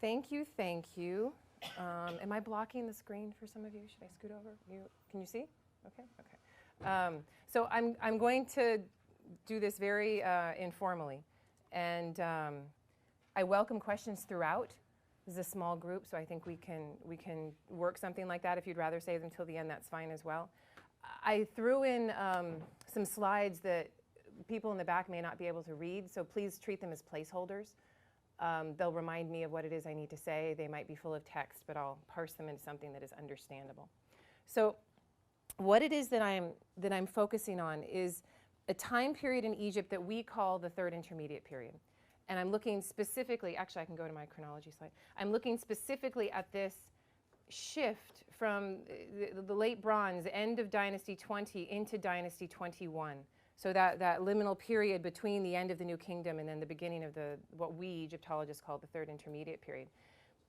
Thank you, thank you. Am I blocking the screen for some of you? Should I scoot over? Can you see? Okay, okay. So I'm going to do this very informally, and I welcome questions throughout. This is a small group, so I think we can work something like that. If you'd rather save them till the end, that's fine as well. I threw in some slides that people in the back may not be able to read, so please treat them as placeholders. They'll remind me of what it is I need to say. They might be full of text, but I'll parse them into something that is understandable. So what it is that I'm focusing on is a time period in Egypt that we call the Third Intermediate Period. And I'm looking specifically, actually I can go to my chronology slide. I'm looking specifically at this shift from the late Bronze, end of Dynasty 20 into Dynasty 21. So that liminal period between the end of the New Kingdom and then the beginning of what we Egyptologists call the Third Intermediate Period.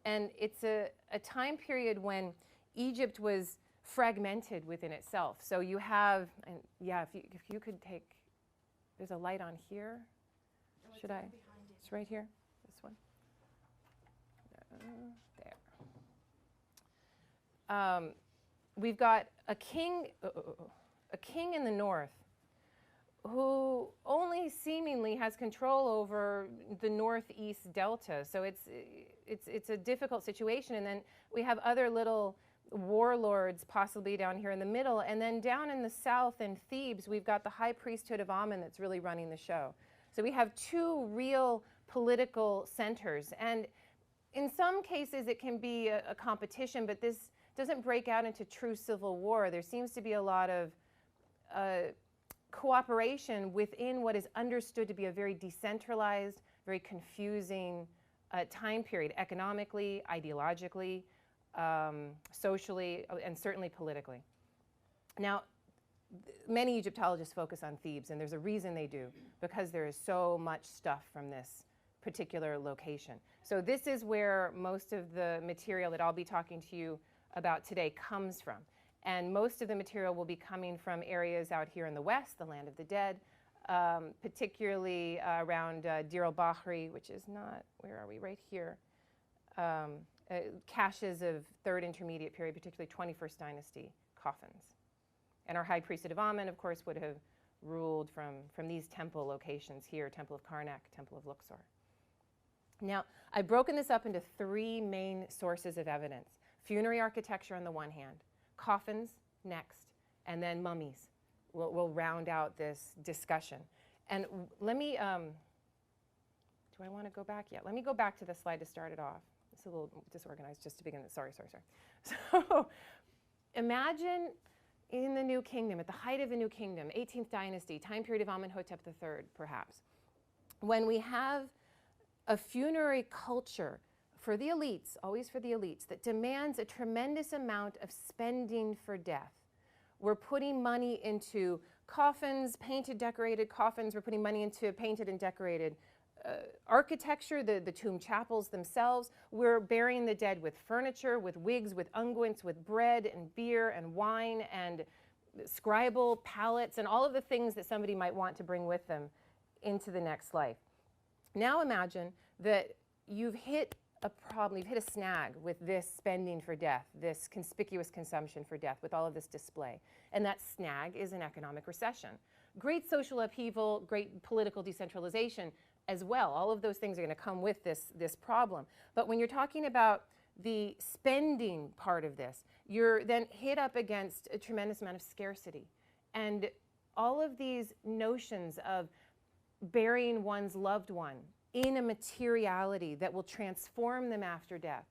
And it's a time period when Egypt was fragmented within itself. So you have, and yeah, if you could take, there's a light on here. Should I? It's right here, this one. There. We've got a king in the north who only seemingly has control over the northeast delta. So it's a difficult situation. And then we have other little warlords possibly down here in the middle. And then down in the south in Thebes, we've got the high priesthood of Amun that's really running the show. So we have two real political centers. And in some cases, it can be a competition, but this doesn't break out into true civil war. There seems to be a lot of cooperation within what is understood to be a very decentralized, very confusing time period, economically, ideologically, socially, and certainly politically. Now, many Egyptologists focus on Thebes, and there's a reason they do, because there is so much stuff from this particular location. So this is where most of the material that I'll be talking to you about today comes from. And most of the material will be coming from areas out here in the west, the land of the dead, particularly around Deir al-Bahari, which is not, where are we? Right here. Caches of Third Intermediate Period, particularly 21st Dynasty coffins. And our high priesthood of Amun, of course, would have ruled from these temple locations here, Temple of Karnak, Temple of Luxor. Now, I've broken this up into three main sources of evidence. Funerary architecture on the one hand, coffins next, and then mummies. We'll round out this discussion. And let me, do I want to go back yet? Let me go back to the slide to start it off. It's a little disorganized just to begin with. Sorry. So imagine in the New Kingdom, at the height of the New Kingdom, 18th dynasty, time period of Amenhotep III, perhaps, when we have a funerary culture for the elites, always for the elites, that demands a tremendous amount of spending for death. We're putting money into coffins, painted, decorated coffins. We're putting money into painted and decorated architecture, the tomb chapels themselves. We're burying the dead with furniture, with wigs, with unguents, with bread and beer and wine and scribal palettes and all of the things that somebody might want to bring with them into the next life. Now imagine that you've hit a problem, you've hit a snag with this spending for death, this conspicuous consumption for death, with all of this display. And that snag is an economic recession. Great social upheaval, great political decentralization as well. All of those things are going to come with this problem. But when you're talking about the spending part of this, you're then hit up against a tremendous amount of scarcity. And all of these notions of burying one's loved one in a materiality that will transform them after death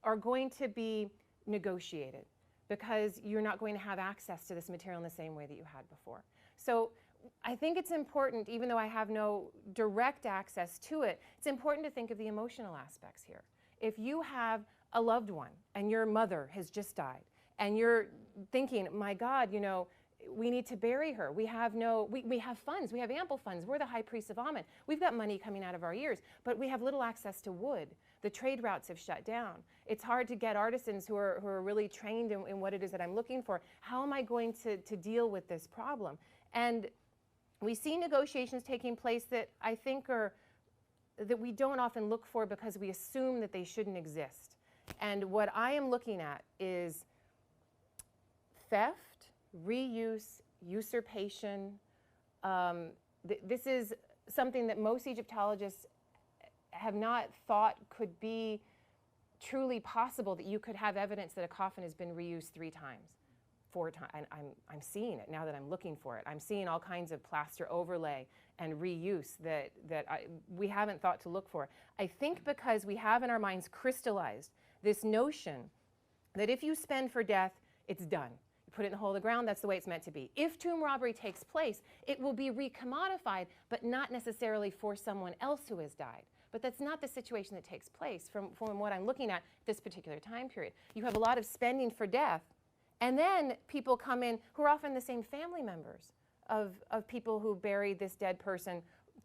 are going to be negotiated, because you're not going to have access to this material in the same way that you had before. So I think it's important, even though I have no direct access to it, it's important to think of the emotional aspects here. If you have a loved one and your mother has just died and you're thinking, my God, you know, we need to bury her. We have funds. We have ample funds. We're the high priests of Amun. We've got money coming out of our ears, but we have little access to wood. The trade routes have shut down. It's hard to get artisans who are really trained in what it is that I'm looking for. How am I going to deal with this problem? And we see negotiations taking place that I think are that we don't often look for because we assume that they shouldn't exist. And what I am looking at is theft, reuse, usurpation. This is something that most Egyptologists have not thought could be truly possible, that you could have evidence that a coffin has been reused 3 times, 4 times. And I'm seeing it now that I'm looking for it. I'm seeing all kinds of plaster overlay and reuse that we haven't thought to look for. I think because we have in our minds crystallized this notion that if you spend for death, it's done. You put it in the hole of the ground, that's the way it's meant to be. If tomb robbery takes place, it will be re-commodified, but not necessarily for someone else who has died. But that's not the situation that takes place from what I'm looking at this particular time period. You have a lot of spending for death, and then people come in who are often the same family members of people who buried this dead person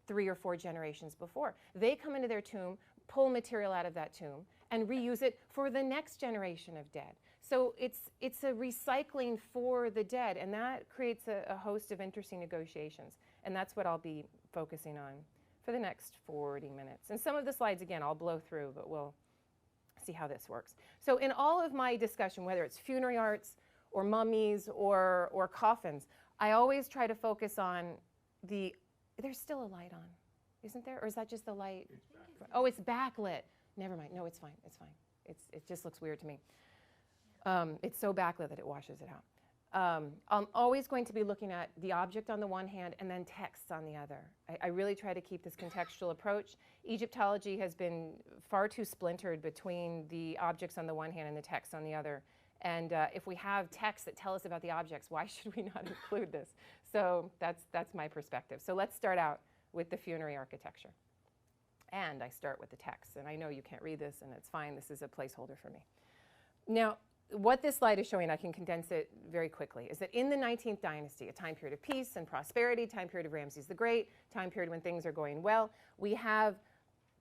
3 or 4 generations before. They come into their tomb, pull material out of that tomb, and reuse it for the next generation of dead. So it's a recycling for the dead, and that creates a host of interesting negotiations. And that's what I'll be focusing on for the next 40 minutes. And some of the slides, again, I'll blow through, but we'll see how this works. So in all of my discussion, whether it's funerary arts or mummies or coffins, I always try to focus on there's still a light on, isn't there? Or is that just the light? Oh, it's backlit. Never mind. No, it's fine. It's fine. It just looks weird to me. It's so backlit that it washes it out. I'm always going to be looking at the object on the one hand and then texts on the other. I really try to keep this contextual approach. Egyptology has been far too splintered between the objects on the one hand and the texts on the other. And if we have texts that tell us about the objects, why should we not include this? So that's my perspective. So let's start out with the funerary architecture. And I start with the text. And I know you can't read this, and it's fine. This is a placeholder for me. Now, what this slide is showing, I can condense it very quickly, is that in the 19th dynasty, a time period of peace and prosperity, time period of Ramses the Great, time period when things are going well, we have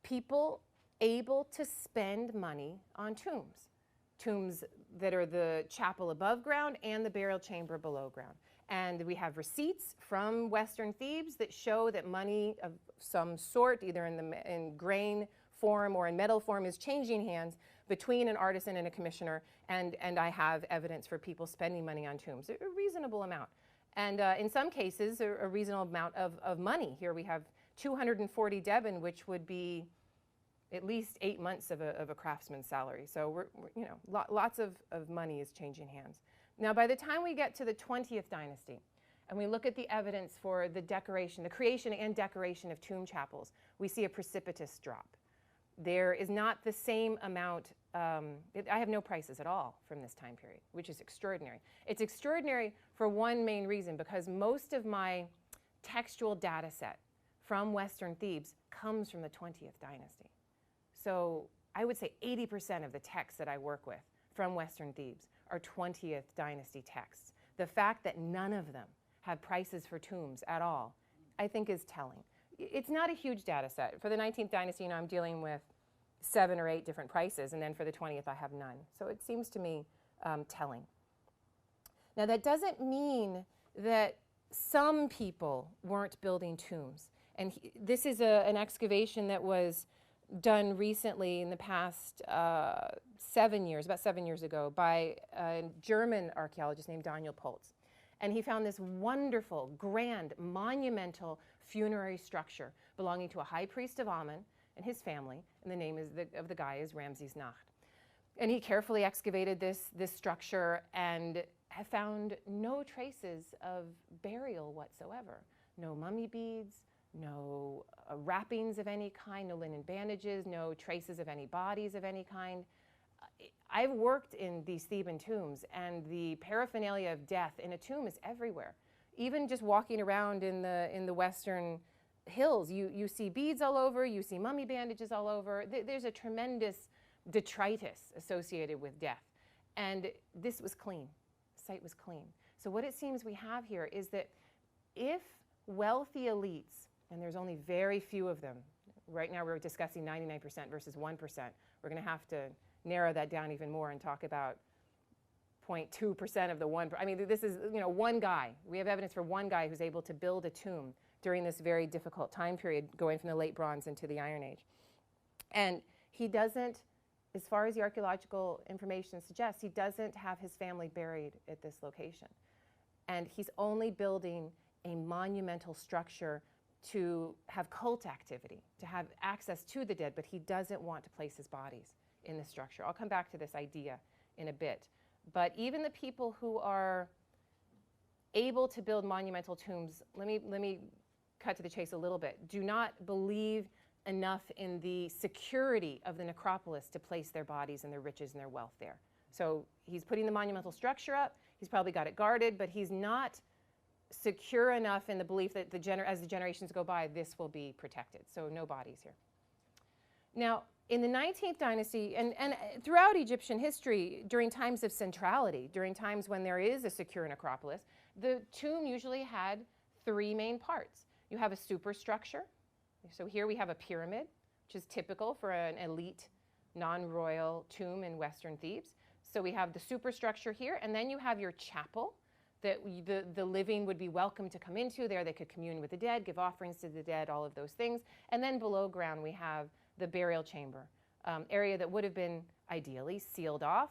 people able to spend money on tombs. Tombs that are the chapel above ground and the burial chamber below ground. And we have receipts from Western Thebes that show that money of some sort, either in grain form or in metal form, is changing hands between an artisan and a commissioner, and I have evidence for people spending money on tombs, a reasonable amount. And in some cases, a reasonable amount of money. Here we have 240 Theban, which would be at least 8 months of a craftsman's salary. So lots of money is changing hands. Now, by the time we get to the 20th dynasty, and we look at the evidence for the decoration, the creation and decoration of tomb chapels, we see a precipitous drop. There is not the same amount, I have no prices at all from this time period, which is extraordinary. It's extraordinary for one main reason, because most of my textual data set from Western Thebes comes from the 20th dynasty. So I would say 80% of the texts that I work with from Western Thebes are 20th dynasty texts. The fact that none of them have prices for tombs at all, I think is telling. It's not a huge data set. For the 19th dynasty, I'm dealing with 7 or 8 different prices, and then for the 20th, I have none. So it seems to me telling. Now, that doesn't mean that some people weren't building tombs. And this is an excavation that was done recently in the past 7 years, about 7 years ago, by a German archaeologist named Daniel Poltz. And he found this wonderful, grand, monumental funerary structure belonging to a high priest of Amun and his family, and the name of the guy is Ramsesnakht. And he carefully excavated this structure and found no traces of burial whatsoever. No mummy beads, no wrappings of any kind, no linen bandages, no traces of any bodies of any kind. I've worked in these Theban tombs, and the paraphernalia of death in a tomb is everywhere. Even just walking around in the Western hills, you see beads all over, you see mummy bandages all over. There's a tremendous detritus associated with death. And this was clean. The site was clean. So what it seems we have here is that if wealthy elites, and there's only very few of them, right now we're discussing 99% versus 1%, we're going to have to narrow that down even more and talk about 0.2% of the one. I mean, this is, you know, one guy. We have evidence for one guy who's able to build a tomb during this very difficult time period going from the late Bronze into the Iron Age. And he doesn't, as far as the archaeological information suggests, he doesn't have his family buried at this location. And he's only building a monumental structure to have cult activity, to have access to the dead, but he doesn't want to place his bodies in the structure. I'll come back to this idea in a bit. But even the people who are able to build monumental tombs, let me cut to the chase a little bit, do not believe enough in the security of the necropolis to place their bodies and their riches and their wealth there. So he's putting the monumental structure up, he's probably got it guarded, but he's not secure enough in the belief that as the generations go by, this will be protected. So no bodies here. Now, in the 19th dynasty, and throughout Egyptian history, during times of centrality, during times when there is a secure necropolis, the tomb usually had three main parts. You have a superstructure. So here we have a pyramid, which is typical for an elite, non-royal tomb in Western Thebes. So we have the superstructure here, and then you have your chapel that the living would be welcome to come into. There they could commune with the dead, give offerings to the dead, all of those things. And then below ground we have the burial chamber, area that would have been ideally sealed off,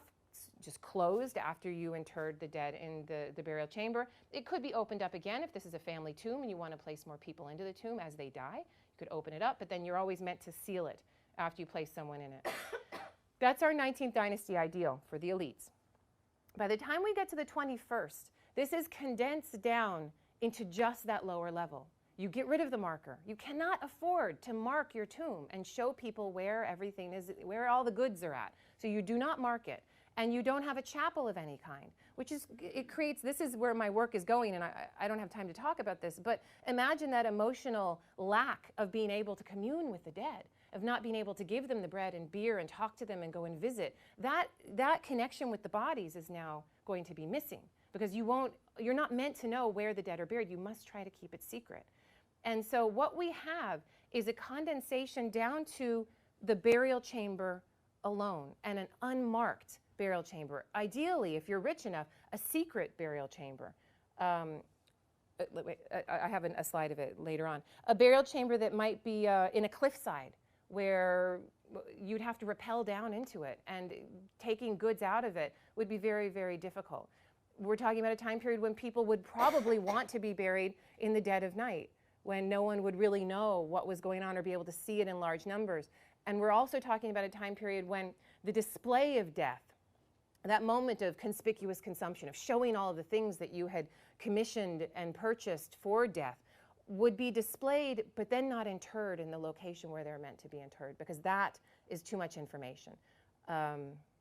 just closed after you interred the dead in the burial chamber. It could be opened up again if this is a family tomb and you want to place more people into the tomb as they die. You could open it up, but then you're always meant to seal it after you place someone in it. That's our 19th dynasty ideal for the elites. By the time we get to the 21st, this is condensed down into just that lower level. You get rid of the marker. You cannot afford to mark your tomb and show people where everything is, where all the goods are at. So you do not mark it. And you don't have a chapel of any kind, which is, it creates, this is where my work is going, and I don't have time to talk about this, but imagine that emotional lack of being able to commune with the dead, of not being able to give them the bread and beer and talk to them and go and visit. That connection with the bodies is now going to be missing, because you're not meant to know where the dead are buried. You must try to keep it secret. And so what we have is a condensation down to the burial chamber alone, and an unmarked burial chamber. Ideally, if you're rich enough, a secret burial chamber. I have a slide of it later on. A burial chamber that might be in a cliffside where you'd have to rappel down into it, and taking goods out of it would be very, very difficult. We're talking about a time period when people would probably want to be buried in the dead of night, when no one would really know what was going on or be able to see it in large numbers. And we're also talking about a time period when the display of death, that moment of conspicuous consumption, of showing all of the things that you had commissioned and purchased for death, would be displayed, but then not interred in the location where they're meant to be interred, because that is too much information.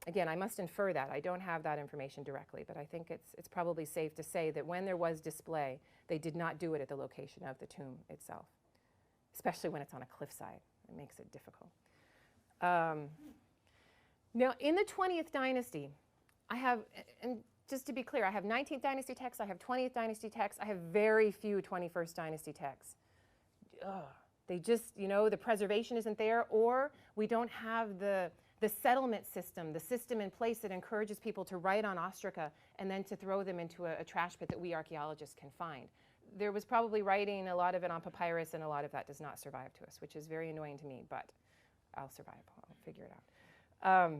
Again, I must infer that. I don't have that information directly, but I think it's probably safe to say that when there was display, they did not do it at the location of the tomb itself, especially when it's on a cliffside. It makes it difficult. Now, in the 20th dynasty, I have, and just to be clear, I have 19th dynasty texts, I have 20th dynasty texts, I have very few 21st dynasty texts. They just, you know, the preservation isn't there, or we don't have the settlement system, the system in place that encourages people to write on ostraca and then to throw them into a trash pit that we archaeologists can find. There was probably writing, a lot of it on papyrus, and a lot of that does not survive to us, which is very annoying to me, but I'll survive. I'll figure it out.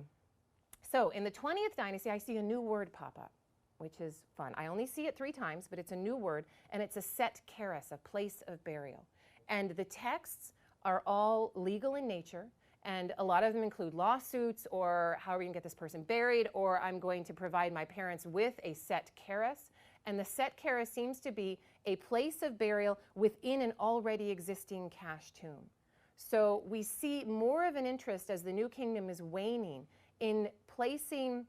So in the 20th dynasty, I see a new word pop up, which is fun. I only see it 3 times, but it's a new word, and it's a st-krs, a place of burial. And the texts are all legal in nature, and a lot of them include lawsuits, or how are we going to get this person buried, or I'm going to provide my parents with a st-krs. And the st-krs seems to be a place of burial within an already existing cache tomb. So we see more of an interest as the New Kingdom is waning in placing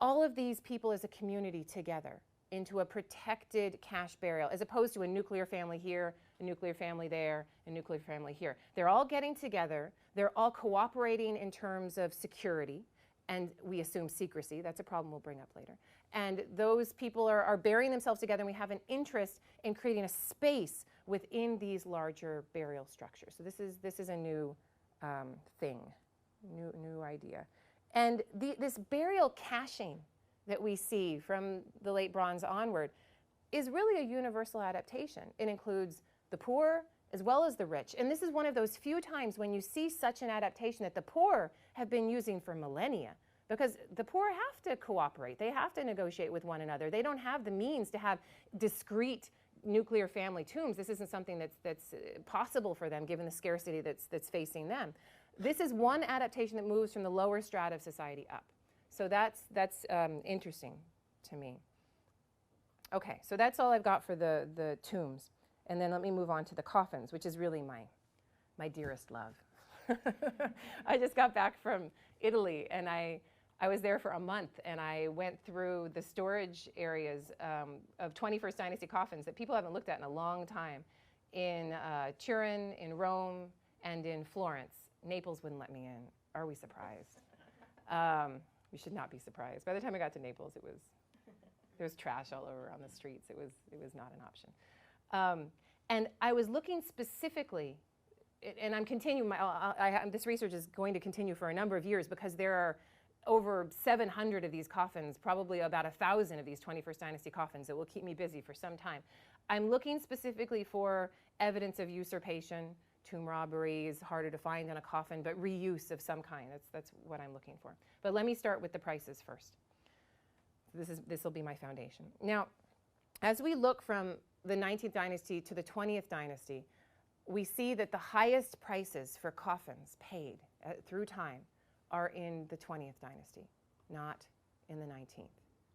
all of these people as a community together into a protected cache burial, as opposed to a nuclear family here, a nuclear family there, a nuclear family here. They're all getting together. They're all cooperating in terms of security, and we assume secrecy. That's a problem we'll bring up later. And those people are burying themselves together, and we have an interest in creating a space within these larger burial structures. So this is a new thing, new idea. And this burial caching that we see from the late Bronze onward is really a universal adaptation. It includes the poor as well as the rich. And this is one of those few times when you see such an adaptation that the poor have been using for millennia, because the poor have to cooperate. They have to negotiate with one another. They don't have the means to have discrete nuclear family tombs. This isn't something that's possible for them given the scarcity that's facing them. This is one adaptation that moves from the lower strata of society up. So that's interesting to me. Okay, so that's all I've got for the tombs. And then let me move on to the coffins, which is really my dearest love. I just got back from Italy, and I was there for a month, and I went through the storage areas of 21st Dynasty coffins that people haven't looked at in a long time in Turin, in Rome, and in Florence. Naples wouldn't let me in. Are we surprised? We should not be surprised. By the time I got to Naples, there was trash all over on the streets. It was not an option. And I was looking specifically, and I'm continuing, this research is going to continue for a number of years because there are over 700 of these coffins, probably about 1,000 of these 21st Dynasty coffins that will keep me busy for some time. I'm looking specifically for evidence of usurpation. Tomb robberies, harder to find in a coffin, but reuse of some kind. That's what I'm looking for. But let me start with the prices first. This will be my foundation. Now, as we look from the 19th dynasty to the 20th dynasty, we see that the highest prices for coffins paid through time are in the 20th dynasty, not in the 19th,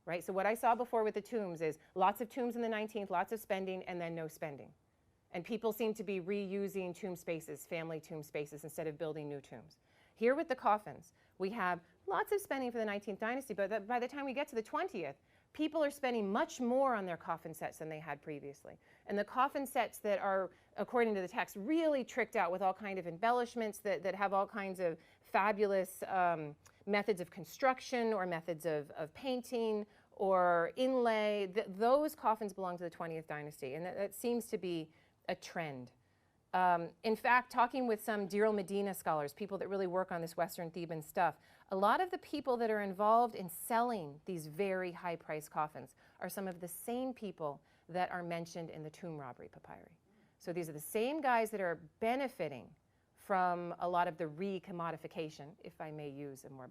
right? So what I saw before with the tombs is lots of tombs in the 19th, lots of spending, and then no spending. And people seem to be reusing tomb spaces, family tomb spaces, instead of building new tombs. Here with the coffins, we have lots of spending for the 19th dynasty, but by the time we get to the 20th, people are spending much more on their coffin sets than they had previously. And the coffin sets that are, according to the text, really tricked out with all kinds of embellishments that have all kinds of fabulous methods of construction or methods of painting or inlay, those coffins belong to the 20th dynasty. And that seems to be a trend. In fact, talking with some Deir Medina scholars, people that really work on this Western Theban stuff, a lot of the people that are involved in selling these very high-priced coffins are some of the same people that are mentioned in the tomb robbery papyri. So these are the same guys that are benefiting from a lot of the re-commodification, if I may use a more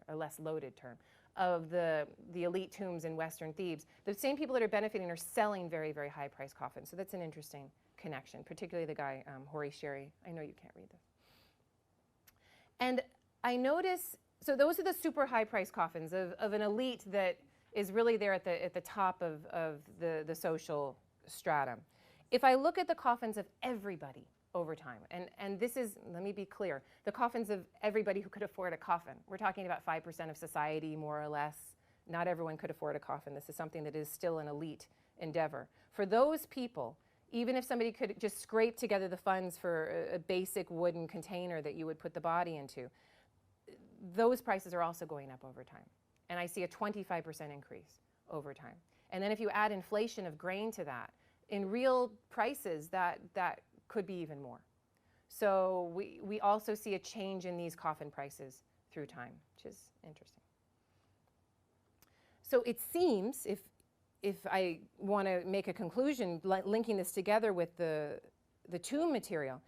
or less loaded term, of the elite tombs in Western Thebes. The same people that are benefiting are selling very, very high-priced coffins. So that's an interesting connection, particularly the guy, Hori Sherry. I know you can't read this. And I notice, so those are the super high-priced coffins of an elite that is really there at the top of the social stratum. If I look at the coffins of everybody over time, and this is, let me be clear, the coffins of everybody who could afford a coffin. We're talking about 5% of society, more or less. Not everyone could afford a coffin. This is something that is still an elite endeavor. For those people, even if somebody could just scrape together the funds for a basic wooden container that you would put the body into, those prices are also going up over time. And I see a 25% increase over time. And then if you add inflation of grain to that, in real prices, that could be even more. So we also see a change in these coffin prices through time, which is interesting. So it seems, if I want to make a conclusion, linking this together with the tomb material,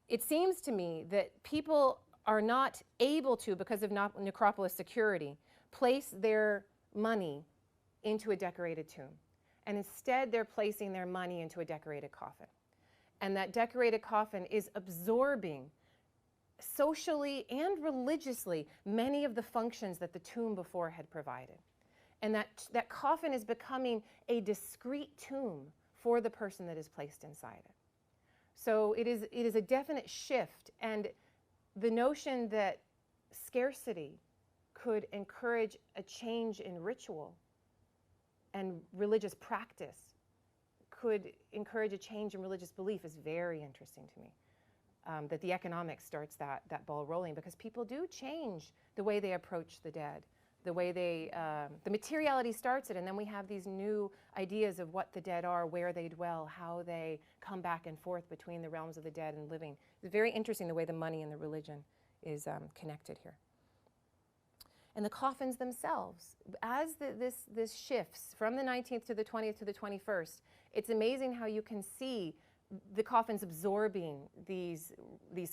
it seems to me that people are not able to, because of necropolis security, place their money into a decorated tomb. And instead, they're placing their money into a decorated coffin. And that decorated coffin is absorbing socially and religiously many of the functions that the tomb before had provided. And that coffin is becoming a discrete tomb for the person that is placed inside it. So it is a definite shift. And the notion that scarcity could encourage a change in ritual and religious practice, could encourage a change in religious belief, is very interesting to me. That the economics starts that ball rolling, because people do change the way they approach the dead, the way the materiality starts it, and then we have these new ideas of what the dead are, where they dwell, how they come back and forth between the realms of the dead and living. It's very interesting the way the money and the religion is connected here. And the coffins themselves, as this shifts from the 19th to the 20th to the 21st, it's amazing how you can see the coffins absorbing these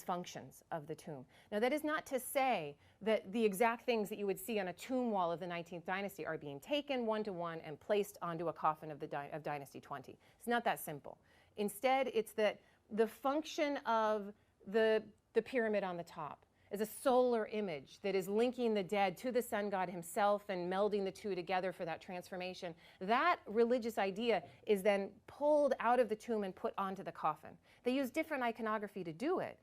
functions of the tomb. Now, that is not to say that the exact things that you would see on a tomb wall of the 19th dynasty are being taken one-to-one and placed onto a coffin of Dynasty 20. It's not that simple. Instead, it's that the function of the pyramid on the top is a solar image that is linking the dead to the sun god himself and melding the two together for that transformation. That religious idea is then pulled out of the tomb and put onto the coffin. They use different iconography to do it,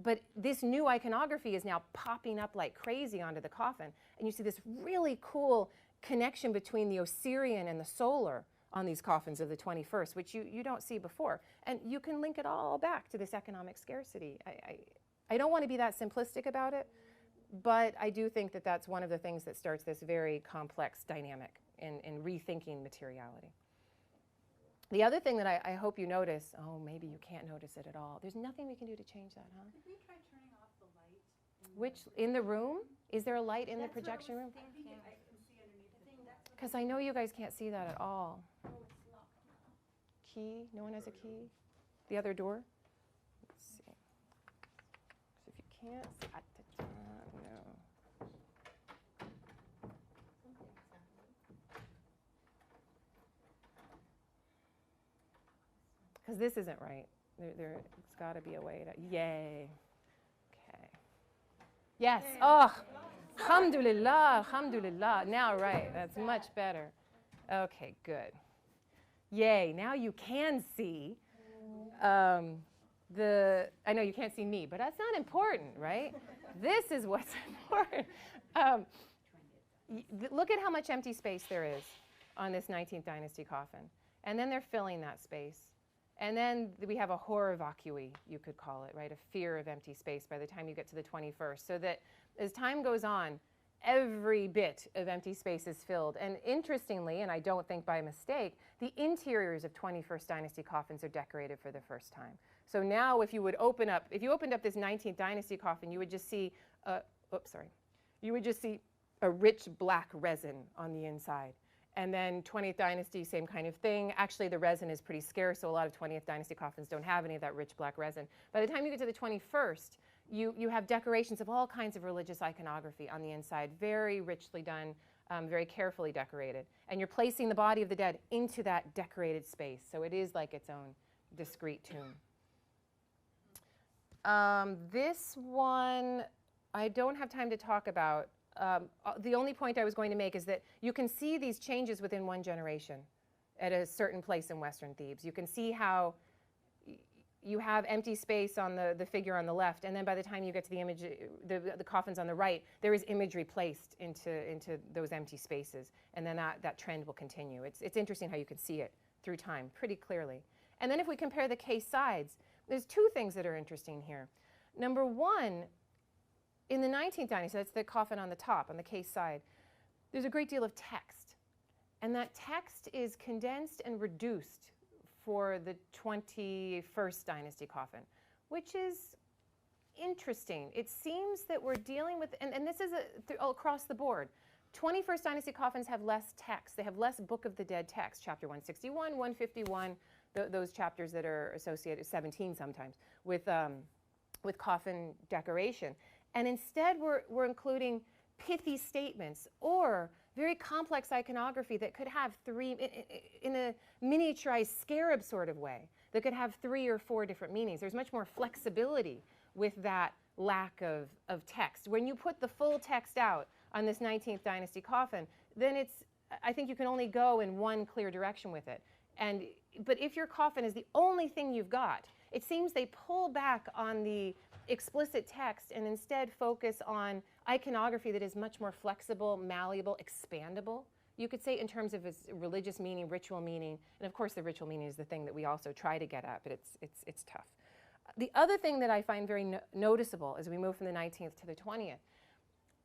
but this new iconography is now popping up like crazy onto the coffin. And you see this really cool connection between the Osirian and the solar on these coffins of the 21st, which you don't see before. And you can link it all back to this economic scarcity. I don't want to be that simplistic about it, but I do think that that's one of the things that starts this very complex dynamic in rethinking materiality. The other thing that I hope you notice, oh, maybe you can't notice it at all. There's nothing we can do to change that, huh? Could we try turning off the light? In the room? Is there a light in the projection room? I can see underneath the Because I know you guys can't see that at all. Oh, it's locked now. Key? No one has a key? The other door? Let's see. So if you can't see, no. Because this isn't right. There's got to be a way to, yay. Okay. Yes, oh, alhamdulillah, alhamdulillah. Now, right, that's much better. Okay, good. Yay, now you can see I know you can't see me, but that's not important, right? This is what's important. Look at how much empty space there is on this 19th dynasty coffin. And then they're filling that space. And then we have a horror vacui, you could call it, right? A fear of empty space by the time you get to the 21st. So that as time goes on, every bit of empty space is filled. And interestingly, and I don't think by mistake, the interiors of 21st dynasty coffins are decorated for the first time. So now if you opened up this 19th dynasty coffin, you would just see, you would just see a rich black resin on the inside. And then 20th dynasty, same kind of thing. Actually, the resin is pretty scarce, so a lot of 20th dynasty coffins don't have any of that rich black resin. By the time you get to the 21st, you have decorations of all kinds of religious iconography on the inside, very richly done, very carefully decorated. And you're placing the body of the dead into that decorated space. So it is like its own discrete tomb. This one, I don't have time to talk about. The only point I was going to make is that you can see these changes within one generation at a certain place in Western Thebes. You can see how you have empty space on the figure on the left, and then by the time you get to the image, the coffins on the right, there is imagery placed into those empty spaces, and then that trend will continue. It's interesting how you can see it through time pretty clearly. And then if we compare the case sides, there's two things that are interesting here. Number one, in the 19th dynasty, that's the coffin on the top, on the case side, there's a great deal of text. And that text is condensed and reduced for the 21st dynasty coffin, which is interesting. It seems that we're dealing with, and this is across the board, 21st dynasty coffins have less text. They have less Book of the Dead text, chapter 161, 151, those chapters that are associated, 17 sometimes, with coffin decoration. And instead, we're including pithy statements or very complex iconography that could have in a miniaturized scarab sort of way, that could have 3 or 4 different meanings. There's much more flexibility with that lack of text. When you put the full text out on this 19th dynasty coffin, then I think you can only go in one clear direction with it. But if your coffin is the only thing you've got, it seems they pull back on the explicit text and instead focus on iconography that is much more flexible, malleable, expandable. You could say in terms of its religious meaning, ritual meaning, and of course the ritual meaning is the thing that we also try to get at, but it's tough. The other thing that I find very noticeable as we move from the 19th to the 20th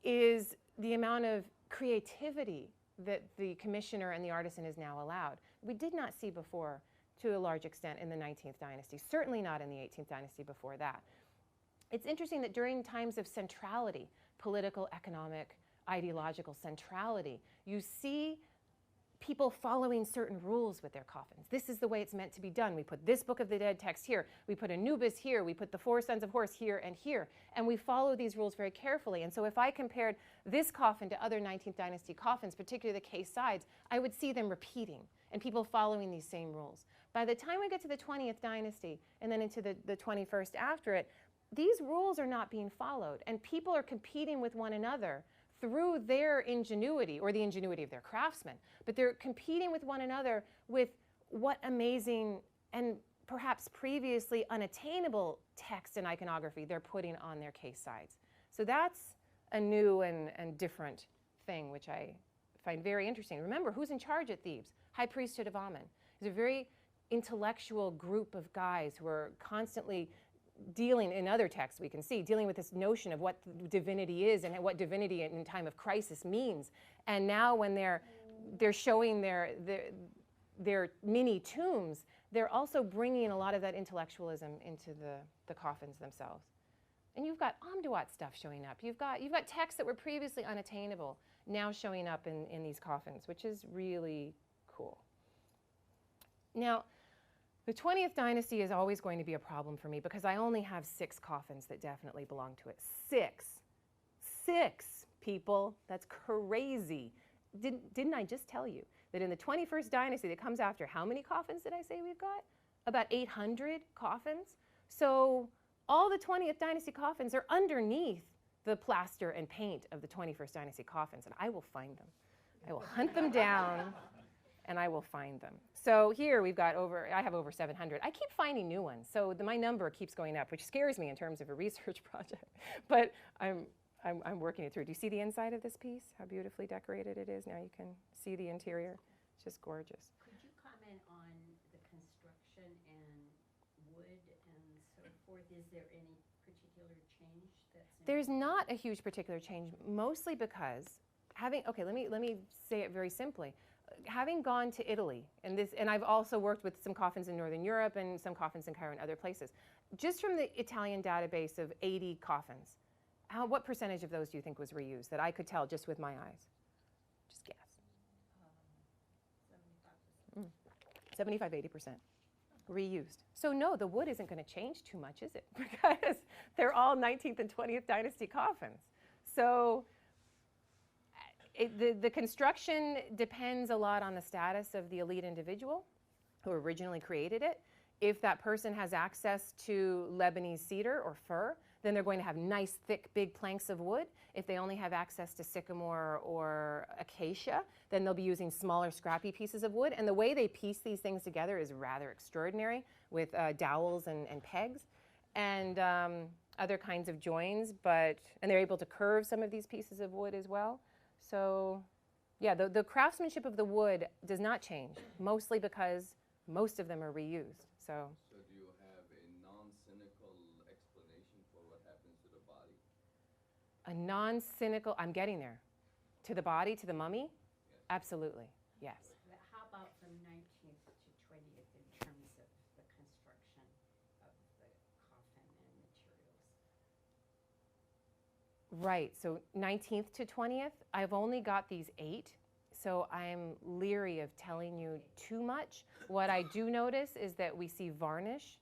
is the amount of creativity that the commissioner and the artisan is now allowed. We did not see before to a large extent in the 19th dynasty, certainly not in the 18th dynasty before that. It's interesting that during times of centrality, political, economic, ideological centrality. You see people following certain rules with their coffins. This is the way it's meant to be done. We put this Book of the Dead text here. We put Anubis here. We put the 4 sons of Horus here and here. And we follow these rules very carefully. And so if I compared this coffin to other 19th dynasty coffins, particularly the case sides, I would see them repeating and people following these same rules. By the time we get to the 20th dynasty and then into the 21st after it, these rules are not being followed. And people are competing with one another through their ingenuity or the ingenuity of their craftsmen. But they're competing with one another with what amazing and perhaps previously unattainable text and iconography they're putting on their case sides. So that's a new and different thing, which I find very interesting. Remember, who's in charge at Thebes? High Priesthood of Amun. It's a very intellectual group of guys who are constantly dealing, in other texts we can see, dealing with this notion of what divinity is and what divinity in time of crisis means. And now when they're showing their mini tombs, they're also bringing a lot of that intellectualism into the coffins themselves. And you've got Amduat stuff showing up. You've got texts that were previously unattainable now showing up in these coffins, which is really cool. Now, the 20th dynasty is always going to be a problem for me because I only have 6 coffins that definitely belong to it. 6. 6, people. That's crazy. Didn't I just tell you that in the 21st dynasty that comes after, how many coffins did I say we've got? About 800 coffins. So all the 20th dynasty coffins are underneath the plaster and paint of the 21st dynasty coffins, and I will find them. I will hunt them down, and I will find them. So here we've got I have over 700. I keep finding new ones, so my number keeps going up, which scares me in terms of a research project. But I'm working it through. Do you see the inside of this piece? How beautifully decorated it is. Now you can see the interior. It's just gorgeous. Could you comment on the construction and wood and so forth? Is there any particular change that's There's not a huge particular change, mostly because let me say it very simply. Having gone to Italy, and I've also worked with some coffins in Northern Europe and some coffins in Cairo and other places, just from the Italian database of 80 coffins, what percentage of those do you think was reused that I could tell just with my eyes? Just guess. 75, 80% reused. So no, the wood isn't going to change too much, is it? Because they're all 19th and 20th dynasty coffins. So the construction depends a lot on the status of the elite individual who originally created it. If that person has access to Lebanese cedar or fir, then they're going to have nice, thick, big planks of wood. If they only have access to sycamore or acacia, then they'll be using smaller, scrappy pieces of wood. And the way they piece these things together is rather extraordinary with dowels and pegs and other kinds of joins. And they're able to curve some of these pieces of wood as well. So yeah, the craftsmanship of the wood does not change, mostly because most of them are reused. So do you have a non-cynical explanation for what happens to the body? a non-cynical, I'm getting there. To the body, to the mummy? Yes. Absolutely, yes. How about from 19th to 20th in terms of the construction of the coffin and materials? Right, so 19th to 20th, I've only got these 8, so I'm leery of telling you too much. What I do notice is that we see varnish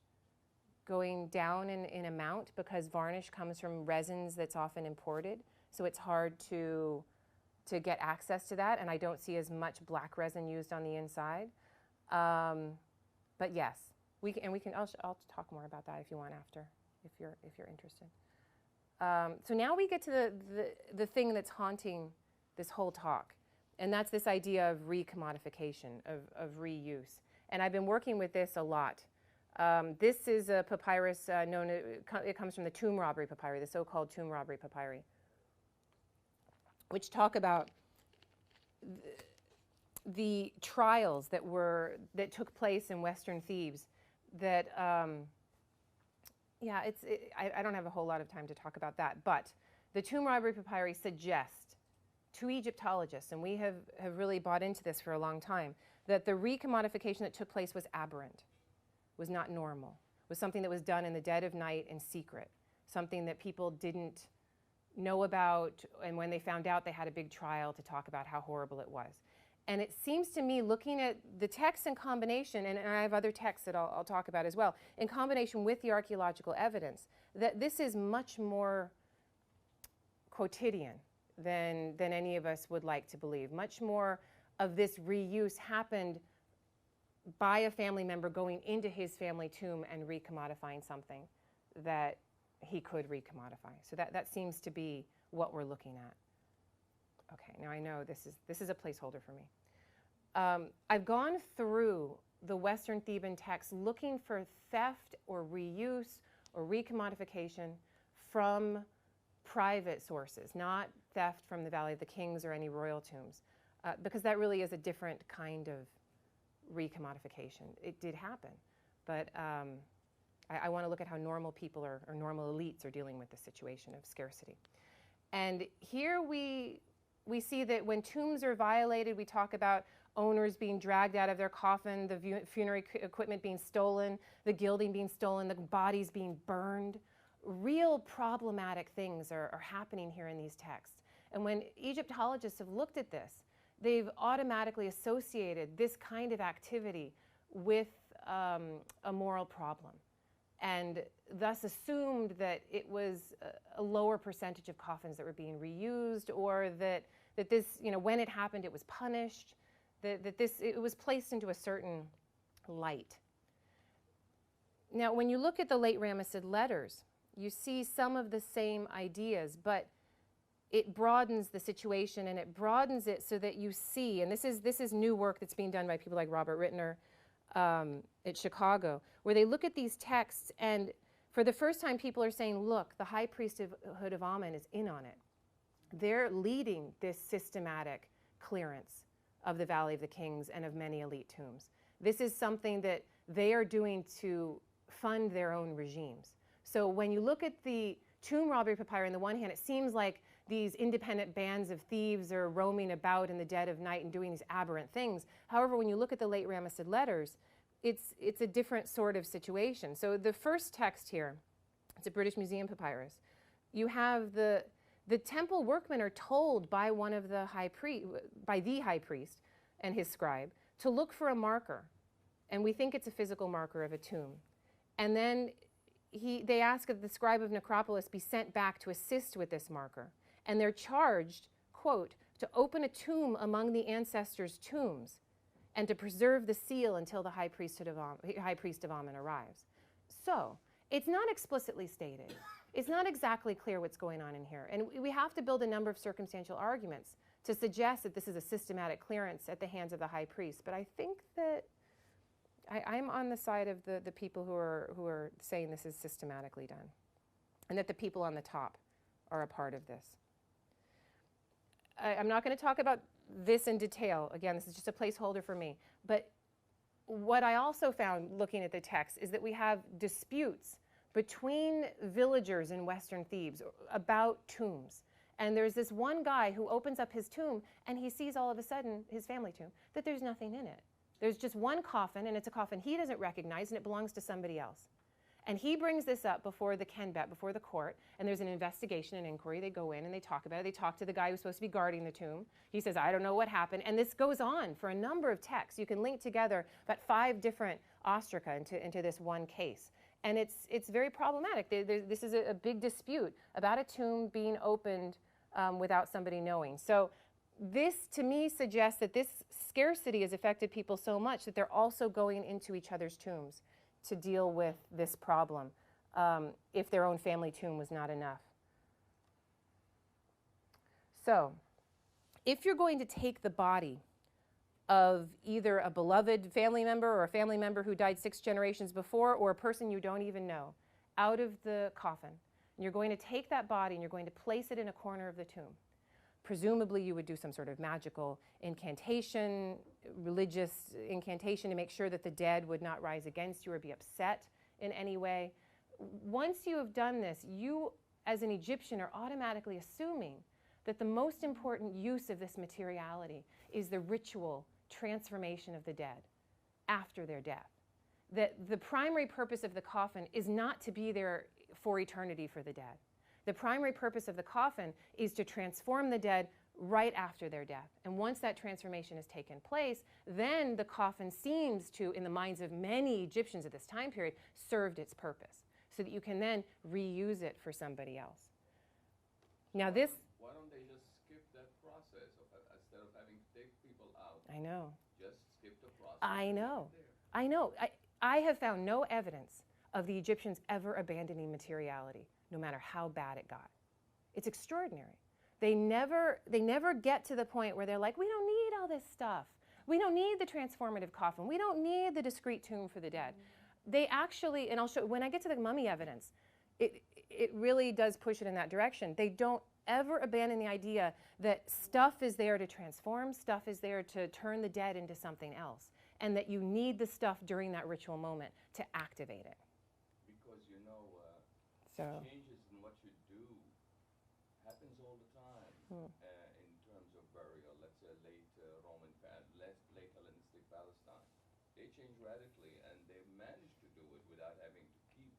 going down in amount because varnish comes from resins that's often imported, so it's hard to get access to that, and I don't see as much black resin used on the inside. But yes, I'll talk more about that if you want after, if you're interested. So now we get to the thing that's haunting this whole talk, and that's this idea of re-commodification, of reuse. And I've been working with this a lot. This is a papyrus it comes from the tomb robbery papyri, the so-called tomb robbery papyri, which talk about the trials that took place in Western Thebes. That I don't have a whole lot of time to talk about that, but the tomb robbery papyri suggest to Egyptologists, and we have really bought into this for a long time, that the re-commodification that took place was aberrant, was not normal, was something that was done in the dead of night in secret, something that people didn't know about, and when they found out, they had a big trial to talk about how horrible it was. And it seems to me, looking at the texts in combination, and I have other texts that I'll talk about as well, in combination with the archaeological evidence, that this is much more quotidian than any of us would like to believe. Much more of this reuse happened by a family member going into his family tomb and re-commodifying something that he could re-commodify. So that seems to be what we're looking at. Okay, now I know this is a placeholder for me. I've gone through the Western Theban texts looking for theft or reuse or re-commodification from private sources, not theft from the Valley of the Kings or any royal tombs, because that really is a different kind of re-commodification. It did happen, but I want to look at how normal people or normal elites are dealing with the situation of scarcity. And here we see that when tombs are violated, we talk about owners being dragged out of their coffin, the funerary equipment being stolen, the gilding being stolen, the bodies being burned. Real problematic things are happening here in these texts. And when Egyptologists have looked at this, they've automatically associated this kind of activity with a moral problem, and thus assumed that it was a lower percentage of coffins that were being reused, or that this, when it happened, it was punished, that it was placed into a certain light. Now, when you look at the late Ramesside letters, you see some of the same ideas, but it broadens the situation, and it broadens it so that you see, and this is new work that's being done by people like Robert Rittner at Chicago, where they look at these texts, and for the first time people are saying, look, the high priesthood of Amen is in on it. They're leading this systematic clearance of the Valley of the Kings and of many elite tombs. This is something that they are doing to fund their own regimes. So when you look at the tomb robbery papyri, on the one hand, it seems like these independent bands of thieves are roaming about in the dead of night and doing these aberrant things. However, when you look at the late Ramesside letters, it's a different sort of situation. So the first text here, it's a British Museum papyrus. You have the temple workmen are told by the high priest and his scribe to look for a marker, and we think it's a physical marker of a tomb. And then they ask that the scribe of necropolis be sent back to assist with this marker. And they're charged, quote, to open a tomb among the ancestors' tombs and to preserve the seal until the high priest of Amen arrives. So it's not explicitly stated. It's not exactly clear what's going on in here. And we have to build a number of circumstantial arguments to suggest that this is a systematic clearance at the hands of the high priest. But I think that I'm on the side of the people who are saying this is systematically done, and that the people on the top are a part of this. I'm not going to talk about this in detail. Again, this is just a placeholder for me. But what I also found looking at the text is that we have disputes between villagers in Western Thebes about tombs. And there's this one guy who opens up his tomb, and he sees all of a sudden, his family tomb, that there's nothing in it. There's just one coffin, and it's a coffin he doesn't recognize, and it belongs to somebody else. And he brings this up before the Kenbet, before the court, and there's an investigation and inquiry. They go in and they talk about it. They talk to the guy who's supposed to be guarding the tomb. He says, I don't know what happened. And this goes on for a number of texts. You can link together about 5 different ostraca into this one case. And it's very problematic. This is a big dispute about a tomb being opened without somebody knowing. So this, to me, suggests that this scarcity has affected people so much that they're also going into each other's tombs to deal with this problem if their own family tomb was not enough. So if you're going to take the body of either a beloved family member or a family member who died 6 generations before, or a person you don't even know, out of the coffin, and you're going to take that body and you're going to place it in a corner of the tomb, presumably you would do some sort of magical incantation, religious incantation, to make sure that the dead would not rise against you or be upset in any way. Once you have done this, you as an Egyptian are automatically assuming that the most important use of this materiality is the ritual transformation of the dead after their death. That the primary purpose of the coffin is not to be there for eternity for the dead. The primary purpose of the coffin is to transform the dead right after their death. And once that transformation has taken place, then the coffin seems to, in the minds of many Egyptians at this time period, served its purpose, so that you can then reuse it for somebody else. Now this... Why don't they just skip that process instead of having to take people out? I know. Just skip the process. I know. I know. I have found no evidence of the Egyptians ever abandoning materiality, no matter how bad it got. It's extraordinary. They never get to the point where they're like, we don't need all this stuff. We don't need the transformative coffin. We don't need the discrete tomb for the dead. They actually, and I'll show, when I get to the mummy evidence, it really does push it in that direction. They don't ever abandon the idea that stuff is there to transform, stuff is there to turn the dead into something else, and that you need the stuff during that ritual moment to activate it. Because you know, So. changes in what you do happens all the time in terms of burial. Let's say late late Hellenistic Palestine. They change radically, and they managed to do it without having to keep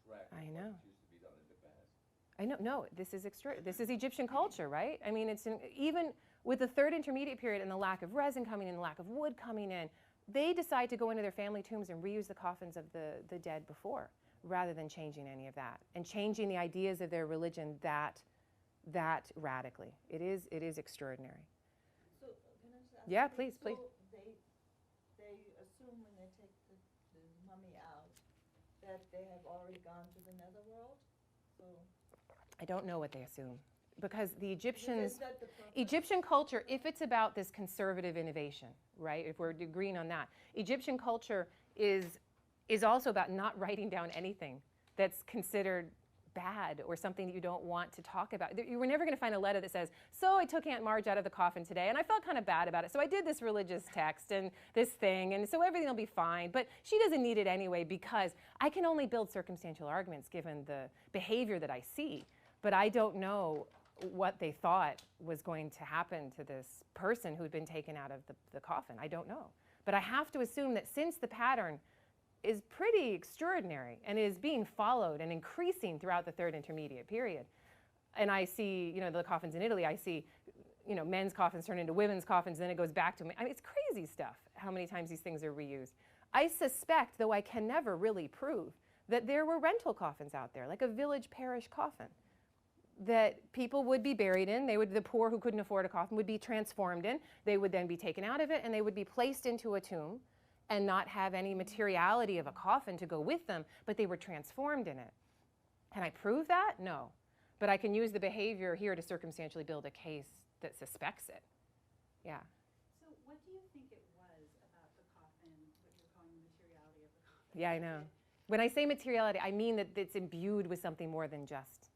track of I know. what used to be done in the past. I know, no, this is this is Egyptian culture, right? I mean, even with the third intermediate period and the lack of resin coming in, the lack of wood coming in, they decide to go into their family tombs and reuse the coffins of the dead before, rather than changing any of that and changing the ideas of their religion that radically. It is extraordinary. So can I just ask Yeah, you, please, please. So they assume when they take the mummy out that they have already gone to the netherworld? So I don't know what they assume, because the Egyptians, is that the purpose? Egyptian culture, if it's about this conservative innovation, right, if we're agreeing on that, Egyptian culture is also about not writing down anything that's considered bad or something that you don't want to talk about. You were never going to find a letter that says, so I took Aunt Marge out of the coffin today and I felt kind of bad about it, so I did this religious text and this thing, and so everything will be fine, but she doesn't need it anyway because I can only build circumstantial arguments given the behavior that I see, but I don't know what they thought was going to happen to this person who'd been taken out of the coffin. I don't know. But I have to assume that since the pattern is pretty extraordinary and is being followed and increasing throughout the third intermediate period. And I see, the coffins in Italy, I see, men's coffins turn into women's coffins, then it goes back to, it's crazy stuff, how many times these things are reused. I suspect, though I can never really prove, that there were rental coffins out there, like a village parish coffin, that people would be buried in. The poor who couldn't afford a coffin would be transformed in. They would then be taken out of it, and they would be placed into a tomb and not have any materiality of a coffin to go with them, but they were transformed in it. Can I prove that? No. But I can use the behavior here to circumstantially build a case that suspects it. Yeah. So what do you think it was about the coffin, what you're calling the materiality of the coffin? Yeah, I know. When I say materiality, I mean that it's imbued with something more than just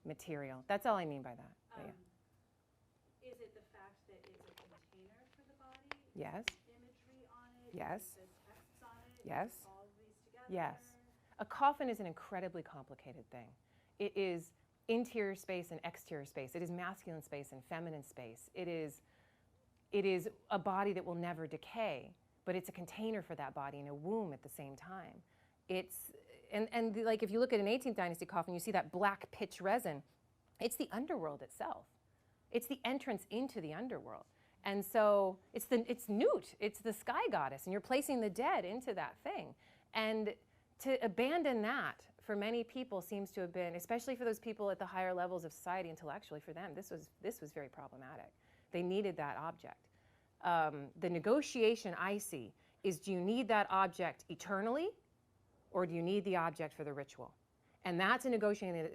material. That's all I mean by that. But yeah. Is it the fact that it's a container for the body? Yes. Imagery on it? Yes. The texts on it? Yes. All of these together? Yes. A coffin is an incredibly complicated thing. It is interior space and exterior space. It is masculine space and feminine space. It is a body that will never decay, but it's a container for that body and a womb at the same time. Like if you look at an 18th dynasty coffin, you see that black pitch resin. It's the underworld itself. It's the entrance into the underworld. And so it's Nut, it's the sky goddess, and you're placing the dead into that thing. And to abandon that for many people seems to have been, especially for those people at the higher levels of society intellectually, for them, this was very problematic. They needed that object. The negotiation I see is, do you need that object eternally, or do you need the object for the ritual? And that's a negotiation that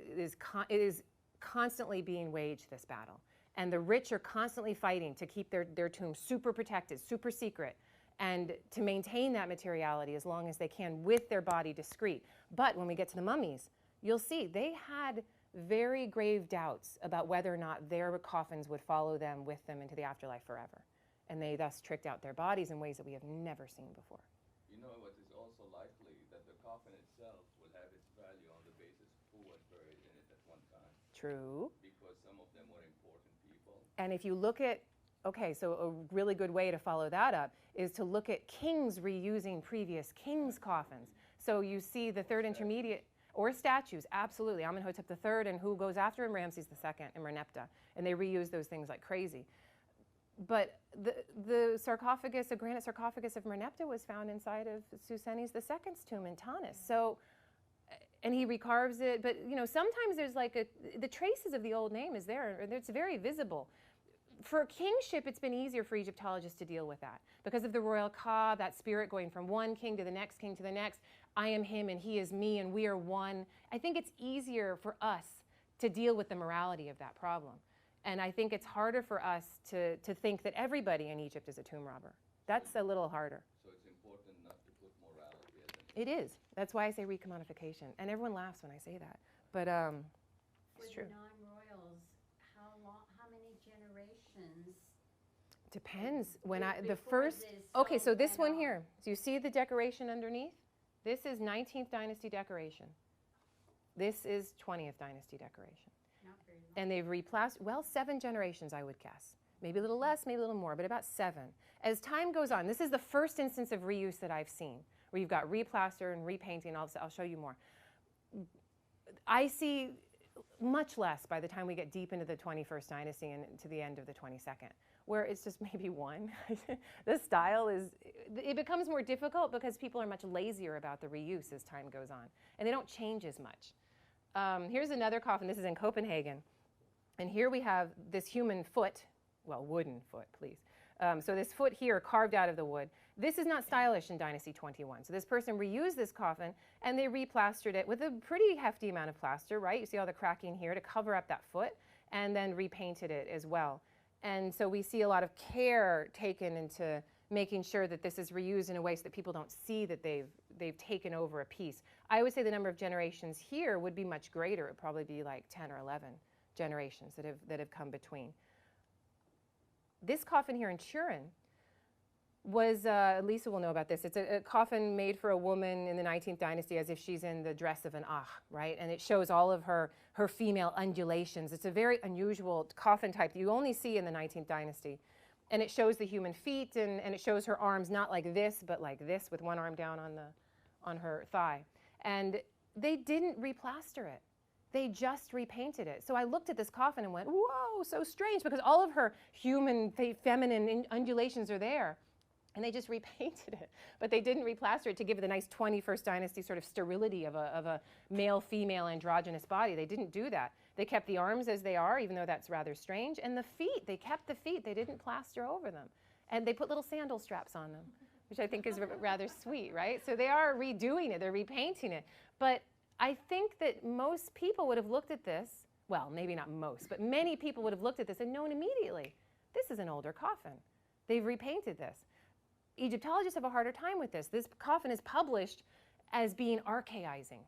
is constantly being waged, this battle. And the rich are constantly fighting to keep their tombs super protected, super secret, and to maintain that materiality as long as they can with their body discreet. But when we get to the mummies, you'll see they had very grave doubts about whether or not their coffins would follow them with them into the afterlife forever. And they thus tricked out their bodies in ways that we have never seen before. You know what is also likely? That the coffin itself will have its value on the basis of who was buried in it at one time. True. Because some of them were important people. And if you look at, okay, so a really good way to follow that up is to look at kings reusing previous kings' coffins. So you see the third intermediate, Or statues, absolutely. Amenhotep III, and who goes after him? Ramses II and Merneptah. And they reuse those things like crazy. But the sarcophagus, a granite sarcophagus of Merneptah was found inside of Susenes II's tomb in Tanis. So, and he recarves it, but you know, sometimes there's like the traces of the old name is there, and it's very visible. For kingship, it's been easier for Egyptologists to deal with that because of the royal ka, that spirit going from one king to the next king to the next. I am him and he is me and we are one. I think it's easier for us to deal with the morality of that problem. And I think it's harder for us to think that everybody in Egypt is a tomb robber. That's a little harder. So it's important not to put morality as an It is. That's why I say re-commodification. And everyone laughs when I say that. But it's true. For the non-royals, how many generations? Depends. When the Before first, this okay, all so this went one on. here. So you see the decoration underneath? This is 19th dynasty decoration. This is 20th dynasty decoration. Not very long. And they've replastered, well, 7 generations, I would guess. Maybe a little less, maybe a little more, but about 7. As time goes on, this is the first instance of reuse that I've seen, where you've got replaster and repainting. I'll show you more. I see much less by the time we get deep into the 21st dynasty and to the end of the 22nd, where it's just maybe 1. The style is, it becomes more difficult because people are much lazier about the reuse as time goes on, and they don't change as much. Here's another coffin. This is in Copenhagen. And here we have this human foot, well, wooden foot, please. So this foot here carved out of the wood. This is not stylish in Dynasty 21. So this person reused this coffin and they replastered it with a pretty hefty amount of plaster, right? You see all the cracking here to cover up that foot, and then repainted it as well. And so we see a lot of care taken into making sure that this is reused in a way so that people don't see that they've taken over a piece. I would say the number of generations here would be much greater. It would probably be like 10 or 11 generations that have come between. This coffin here in Turin was, Lisa will know about this, it's a coffin made for a woman in the 19th dynasty as if she's in the dress of an right? And it shows all of her female undulations. It's a very unusual coffin type that you only see in the 19th dynasty. And it shows the human feet, and it shows her arms not like this, but like this, with one arm down on her thigh. And they didn't replaster it. They just repainted it. So I looked at this coffin and went, whoa, so strange, because all of her human, feminine undulations are there. And they just repainted it. But they didn't replaster it to give it the nice 21st dynasty sort of sterility of a male-female androgynous body. They didn't do that. They kept the arms as they are, even though that's rather strange. And the feet, they kept the feet. They didn't plaster over them. And they put little sandal straps on them, which I think is rather sweet, right? So they are redoing it. They're repainting it. But I think that most people would have looked at this, well, maybe not most, but many people would have looked at this and known immediately, this is an older coffin. They've repainted this. Egyptologists have a harder time with this. This coffin is published as being archaizing,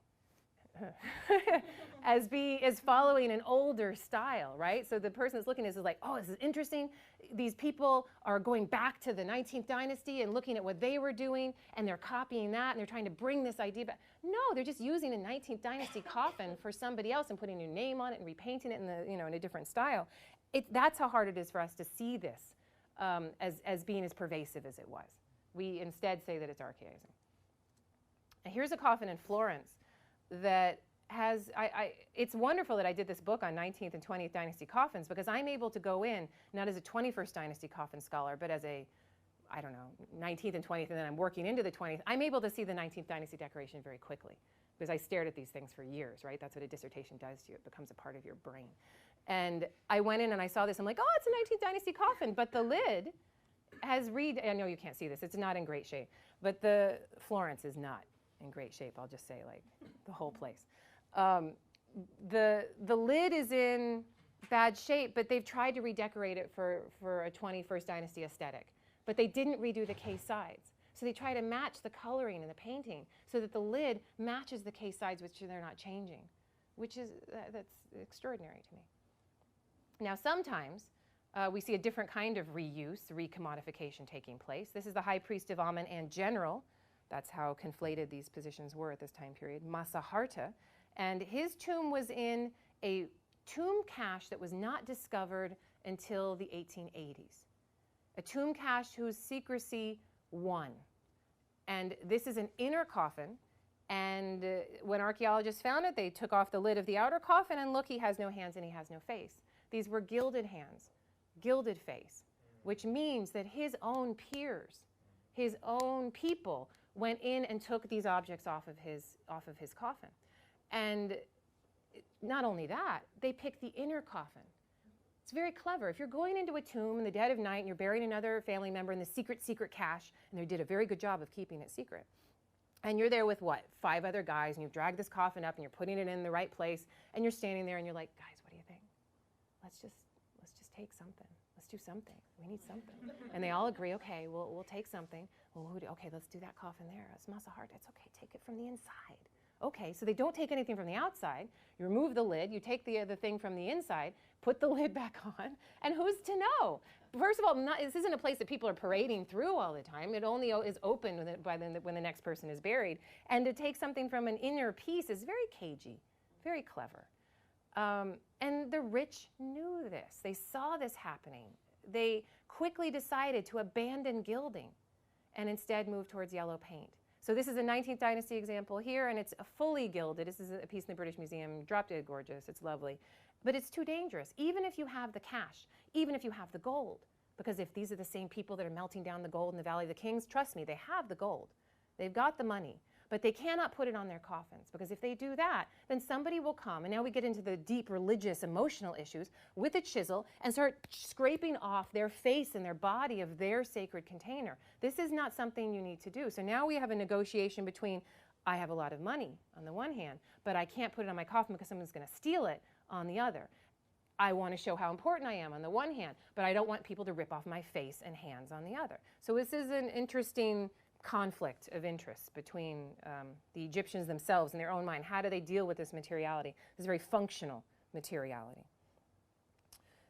as following an older style, right? So the person that's looking at this is like, oh, this is interesting. These people are going back to the 19th dynasty and looking at what they were doing, and they're copying that, and they're trying to bring this idea back. No, they're just using a 19th dynasty coffin for somebody else and putting a new name on it and repainting it in a different style. That's how hard it is for us to see this as being as pervasive as it was. We instead say that it's archaizing. And here's a coffin in Florence that has, it's wonderful that I did this book on 19th and 20th dynasty coffins, because I'm able to go in, not as a 21st dynasty coffin scholar, but as a, 19th and 20th, and then I'm working into the 20th. I'm able to see the 19th dynasty decoration very quickly, because I stared at these things for years, right? That's what a dissertation does to you. It becomes a part of your brain. And I went in and I saw this. I'm like, oh, it's a 19th dynasty coffin, but the lid has I know you can't see this. It's not in great shape. But the Florence is not in great shape. I'll just say, like, the whole place. The lid is in bad shape, but they've tried to redecorate it for a 21st dynasty aesthetic. But they didn't redo the case sides. So they try to match the coloring and the painting so that the lid matches the case sides, which they're not changing, which is, that's extraordinary to me. Now, sometimes we see a different kind of reuse, re-commodification taking place. This is the high priest of Amen and general. That's how conflated these positions were at this time period, Masaharta. And his tomb was in a tomb cache that was not discovered until the 1880s. A tomb cache whose secrecy won. And this is an inner coffin. And when archaeologists found it, they took off the lid of the outer coffin, and look, he has no hands and he has no face. These were gilded hands, gilded face, which means that his own peers, his own people, went in and took these objects off of his coffin. And not only that, they picked the inner coffin. It's very clever. If you're going into a tomb in the dead of night and you're burying another family member in the secret cache, and they did a very good job of keeping it secret, and you're there with, what, 5 other guys, and you've dragged this coffin up, and you're putting it in the right place, and you're standing there, and you're like, guys, what do you think? Let's just take something. Let's do something. We need something. And they all agree, okay, we'll take something. Well, okay, let's do that coffin there. It's Masahart. It's okay. Take it from the inside. Okay, so they don't take anything from the outside. You remove the lid. You take the thing from the inside, put the lid back on, and who's to know? First of all, this isn't a place that people are parading through all the time. It only is open when the next person is buried. And to take something from an inner piece is very cagey, very clever. And the rich knew this. They saw this happening. They quickly decided to abandon gilding and instead move towards yellow paint. So this is a 19th dynasty example here, and it's fully gilded. This is a piece in the British Museum, drop dead gorgeous, it's lovely. But it's too dangerous, even if you have the cash, even if you have the gold. Because if these are the same people that are melting down the gold in the Valley of the Kings, trust me, they have the gold. They've got the money. But they cannot put it on their coffins, because if they do that, then somebody will come, and now we get into the deep religious, emotional issues, with a chisel and start scraping off their face and their body of their sacred container. This is not something you need to do. So now we have a negotiation between, I have a lot of money on the one hand, but I can't put it on my coffin because someone's going to steal it on the other. I want to show how important I am on the one hand, but I don't want people to rip off my face and hands on the other. So this is an interesting conflict of interest between the Egyptians themselves in their own mind. How do they deal with this materiality, this very functional materiality?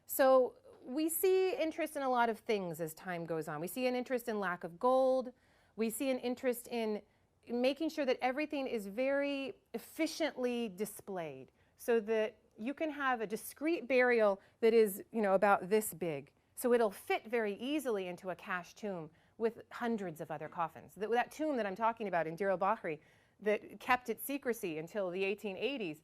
So we see interest in a lot of things as time goes on. We see an interest in lack of gold. We see an interest in making sure that everything is very efficiently displayed so that you can have a discrete burial that is, about this big. So it'll fit very easily into a cache tomb with hundreds of other coffins. That tomb that I'm talking about in Deir al-Bahari that kept its secrecy until the 1880s,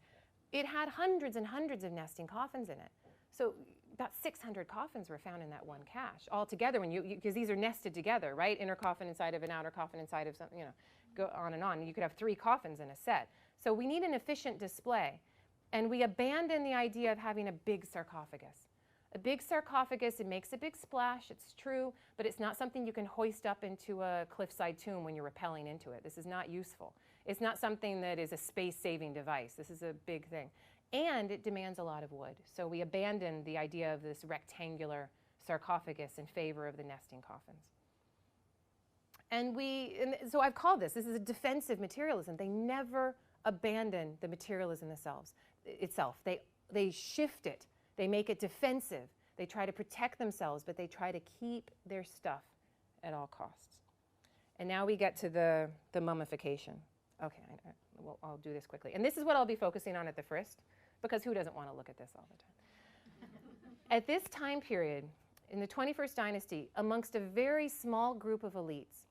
it had hundreds and hundreds of nesting coffins in it. So about 600 coffins were found in that one cache altogether, because these are nested together, right? Inner coffin inside of an outer coffin inside of something, go on and on. You could have 3 coffins in a set. So we need an efficient display. And we abandon the idea of having a big sarcophagus. A big sarcophagus, it makes a big splash, it's true, but it's not something you can hoist up into a cliffside tomb when you're rappelling into it. This is not useful. It's not something that is a space-saving device. This is a big thing. And it demands a lot of wood. So we abandon the idea of this rectangular sarcophagus in favor of the nesting coffins. And so I've called this is a defensive materialism. They never abandon the materialism itself. They shift it. They make it defensive. They try to protect themselves, but they try to keep their stuff at all costs. And now we get to the mummification. Okay, I'll do this quickly. And this is what I'll be focusing on at the Frist, because who doesn't want to look at this all the time? At this time period, in the 21st dynasty, amongst a very small group of elites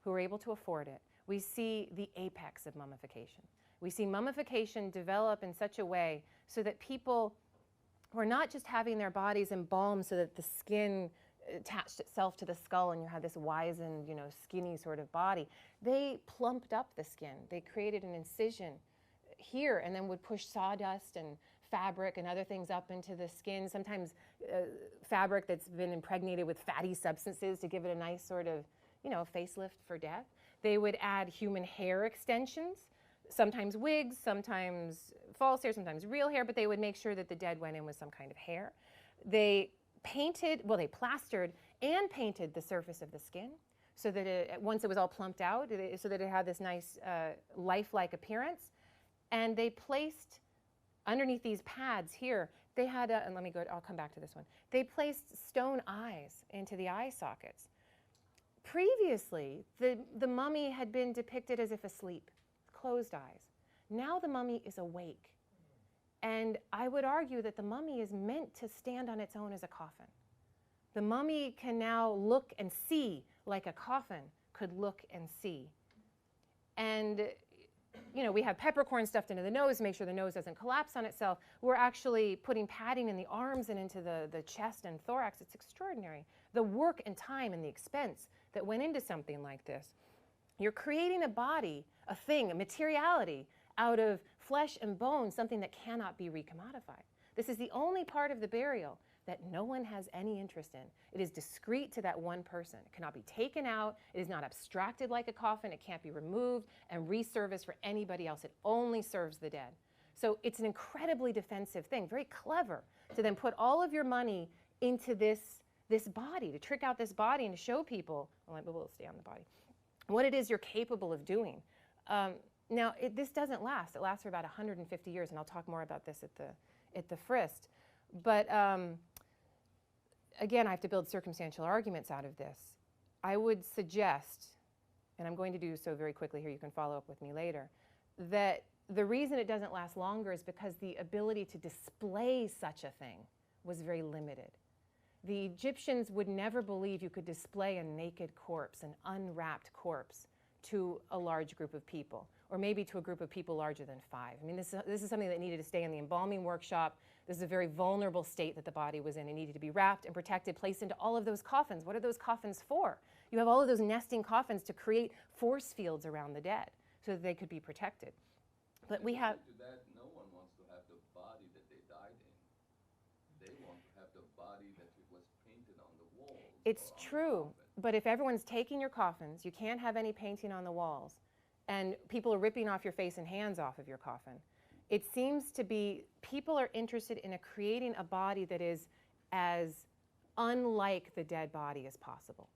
who are able to afford it, we see the apex of mummification. We see mummification develop in such a way so that people were not just having their bodies embalmed so that the skin attached itself to the skull and you had this wizened, skinny sort of body. They plumped up the skin. They created an incision here and then would push sawdust and fabric and other things up into the skin, sometimes fabric that's been impregnated with fatty substances to give it a nice sort of, facelift for death. They would add human hair extensions, sometimes wigs, sometimes false hair, sometimes real hair, but they would make sure that the dead went in with some kind of hair. They plastered and painted the surface of the skin so that once it was all plumped out, so that it had this nice lifelike appearance. And they placed, underneath these pads here, they had, and I'll come back to this one. They placed stone eyes into the eye sockets. Previously, the mummy had been depicted as if asleep, closed eyes. Now the mummy is awake. And I would argue that the mummy is meant to stand on its own as a coffin. The mummy can now look and see like a coffin could look and see. And you know, we have peppercorn stuffed into the nose to make sure the nose doesn't collapse on itself. We're actually putting padding in the arms and into the chest and thorax. It's extraordinary. The work and time and the expense that went into something like this. You're creating a body, a thing, a materiality out of flesh and bone, something that cannot be recommodified. This is the only part of the burial that no one has any interest in. It is discrete to that one person. It cannot be taken out. It is not abstracted like a coffin. It can't be removed and resurfaced for anybody else. It only serves the dead. So it's an incredibly defensive thing, very clever to then put all of your money into this body, to trick out this body and to show people, well, we'll stay on the body, what it is you're capable of doing. Now, this doesn't last. It lasts for about 150 years, and I'll talk more about this at the Frist. But again, I have to build circumstantial arguments out of this. I would suggest, and I'm going to do so very quickly here, you can follow up with me later, that the reason it doesn't last longer is because the ability to display such a thing was very limited. The Egyptians would never believe you could display a naked corpse, an unwrapped corpse, to a large group of people, or maybe to a group of people larger than 5. I mean, this is something that needed to stay in the embalming workshop. This is a very vulnerable state that the body was in. It needed to be wrapped and protected, placed into all of those coffins. What are those coffins for? You have all of those nesting coffins to create force fields around the dead so that they could be protected. But we have... To that, no one wants to have the body that they died in. They want to have the body that it was painted on the walls. It's true, but if everyone's taking your coffins, you can't have any painting on the walls, and people are ripping off your face and hands off of your coffin. It seems to be people are interested in creating a body that is as unlike the dead body as possible.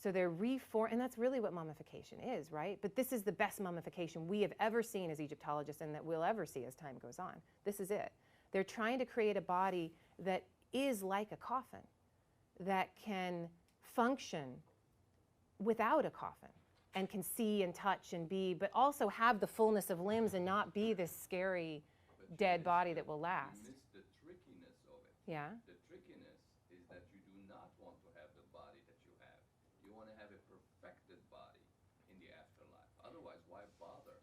So they're and that's really what mummification is, right? But this is the best mummification we have ever seen as Egyptologists and that we'll ever see as time goes on. This is it. They're trying to create a body that is like a coffin, that can function without a coffin and can see and touch and be, but also have the fullness of limbs and not be this scary dead body that will last. You miss the trickiness of it. Yeah. The trickiness is that you do not want to have the body that you have. You want to have a perfected body in the afterlife. Otherwise, why bother?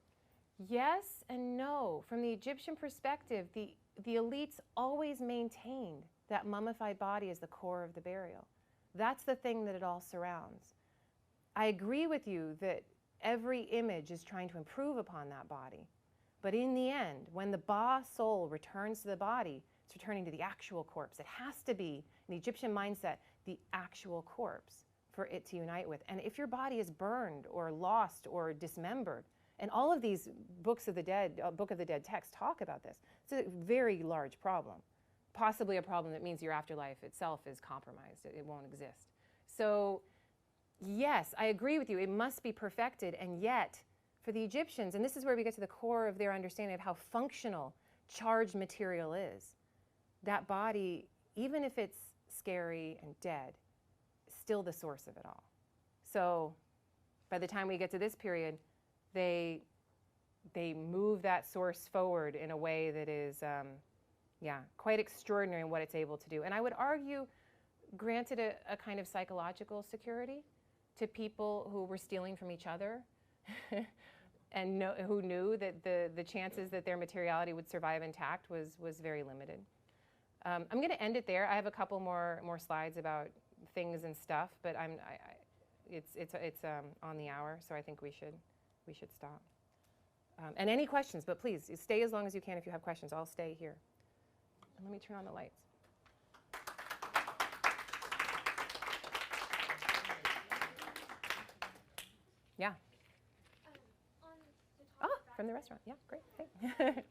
Yes and no. From the Egyptian perspective, the elites always maintained that mummified body as the core of the burial. That's the thing that it all surrounds. I agree with you that every image is trying to improve upon that body. But in the end, when the Ba soul returns to the body, it's returning to the actual corpse. It has to be, in the Egyptian mindset, the actual corpse for it to unite with. And if your body is burned or lost or dismembered, and all of these books of the dead, Book of the Dead texts talk about this, it's a very large problem. Possibly a problem that means your afterlife itself is compromised. It won't exist. So yes, I agree with you. It must be perfected. And yet, for the Egyptians, and this is where we get to the core of their understanding of how functional charged material is, that body, even if it's scary and dead, is still the source of it all. So by the time we get to this period, they move that source forward in a way that is quite extraordinary in what it's able to do. And I would argue granted a kind of psychological security to people who were stealing from each other and who knew that the chances that their materiality would survive intact was very limited. I'm going to end it there. I have a couple more slides about things and stuff, but it's on the hour, so I think we should stop. And any questions, but please stay as long as you can if you have questions. I'll stay here. And let me turn on the lights. Yeah. From the restaurant. Yeah, great. Hey.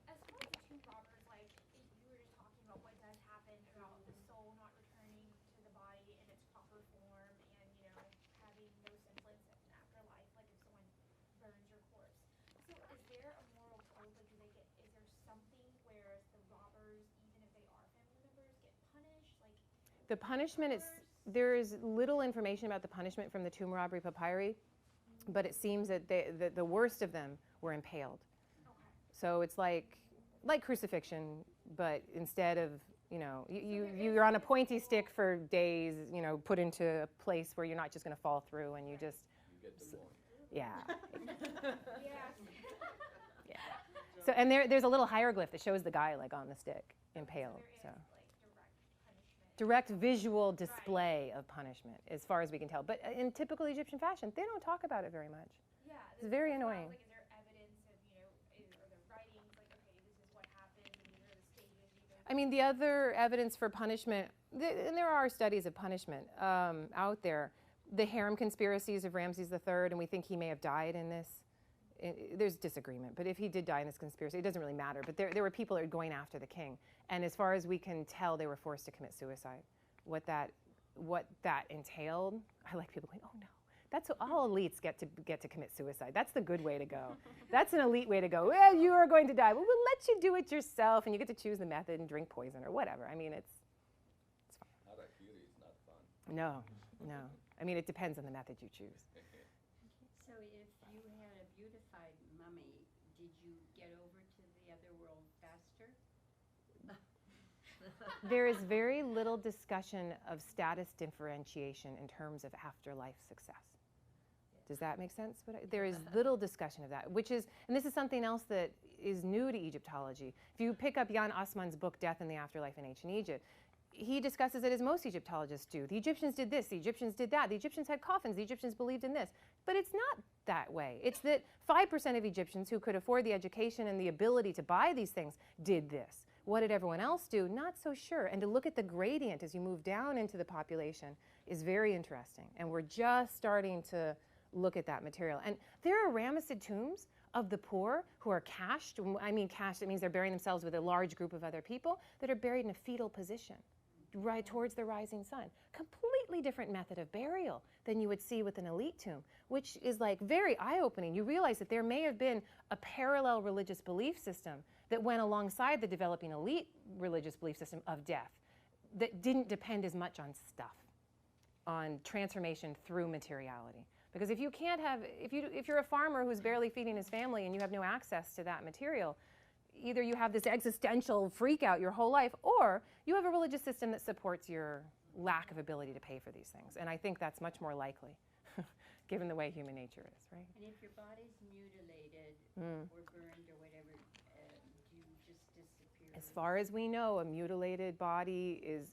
As far as the tomb robbers, like you were just talking about what does happen about the soul not returning to the body in its proper form, and having no semblance of an afterlife, like if someone burns your corpse. So is there a moral code? Like, is there something where the robbers, even if they are family members, get punished? Like the punishment is. There is little information about the punishment from the tomb robbery papyri, but it seems that the worst of them were impaled. Okay. So it's like crucifixion, but instead of, you're on a pointy stick for days, put into a place where you're not just going to fall through and you just... You get the point. Yeah. Yeah. Yeah. So, and there's a little hieroglyph that shows the guy like on the stick, impaled. So So, there is like direct punishment. direct visual display of punishment, as far as we can tell. But in typical Egyptian fashion, they don't talk about it very much. Yeah. It's very that's why I was annoying. Like, is there evidence of, are there writings like, okay, this is what happened, and these are the stages you go I mean, the other evidence for punishment, and there are studies of punishment out there. The harem conspiracies of Ramses III, and we think he may have died in this. There's disagreement, but if he did die in this conspiracy, it doesn't really matter. But there were people that were going after the king, and as far as we can tell, they were forced to commit suicide. What that entailed, I like people going, oh no, that's what all elites get to commit suicide. That's the good way to go. That's an elite way to go. Well, you are going to die. Well, we'll let you do it yourself, and you get to choose the method and drink poison or whatever. I mean, it's fine. Harakiri is not fun. No. I mean, it depends on the method you choose. So if you had a beautified mummy, did you get over to the other world faster? There is very little discussion of status differentiation in terms of afterlife success. Does that make sense? There is little discussion of that, and this is something else that is new to Egyptology. If you pick up Jan Assmann's book, Death and the Afterlife in Ancient Egypt, he discusses it as most Egyptologists do. The Egyptians did this, the Egyptians did that, the Egyptians had coffins, the Egyptians believed in this. But it's not that way. It's that 5% of Egyptians who could afford the education and the ability to buy these things did this. What did everyone else do? Not so sure. And to look at the gradient as you move down into the population is very interesting. And we're just starting to look at that material. And there are Ramesside tombs of the poor who are cached. I mean cached, it means they're burying themselves with a large group of other people that are buried in a fetal position, right towards the rising sun. Completely different method of burial than you would see with an elite tomb, which is like very eye-opening. You realize that there may have been a parallel religious belief system that went alongside the developing elite religious belief system of death that didn't depend as much on stuff, on transformation through materiality. Because if you can't have, if you're a farmer who's barely feeding his family and you have no access to that material, either you have this existential freak out your whole life, or you have a religious system that supports your lack of ability to pay for these things. And I think that's much more likely, given the way human nature is, right? And if your body's mutilated or burned or whatever, do you just disappear? As far as we know, a mutilated body is,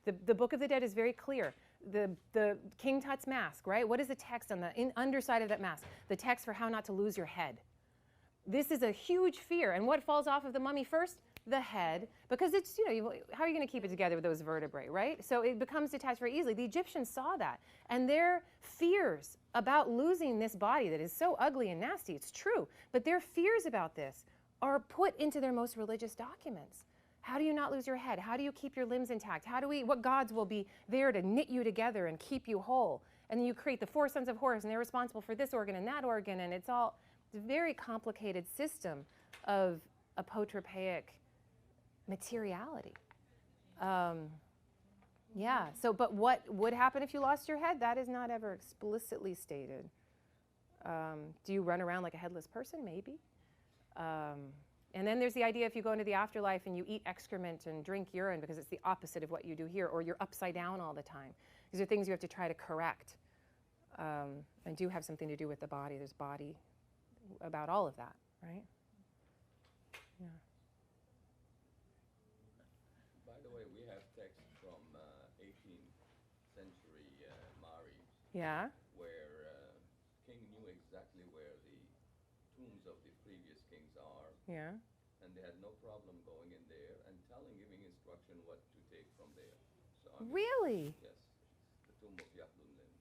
the Book of the Dead is very clear. The King Tut's mask, right? What is the text on the underside of that mask? The text for how not to lose your head. This is a huge fear. And what falls off of the mummy first? The head. Because it's, how are you going to keep it together with those vertebrae, right? So it becomes detached very easily. The Egyptians saw that. And their fears about losing this body that is so ugly and nasty, it's true, but their fears about this are put into their most religious documents. How do you not lose your head? How do you keep your limbs intact? What gods will be there to knit you together and keep you whole? And then you create the 4 sons of Horus, and they're responsible for this organ and that organ, and it's a very complicated system of apotropaic materiality. Yeah, but what would happen if you lost your head? That is not ever explicitly stated. Do you run around like a headless person? Maybe. And then there's the idea if you go into the afterlife and you eat excrement and drink urine because it's the opposite of what you do here, or you're upside down all the time. These are things you have to try to correct and do have something to do with the body. There's body about all of that, right? Yeah. By the way, we have texts from 18th century Mari, Yeah. where king knew exactly where the tombs of the previous kings are, Yeah. and they had no problem going in there and giving instruction what to take from there. So Really? yes, the tomb of Yahlunlin.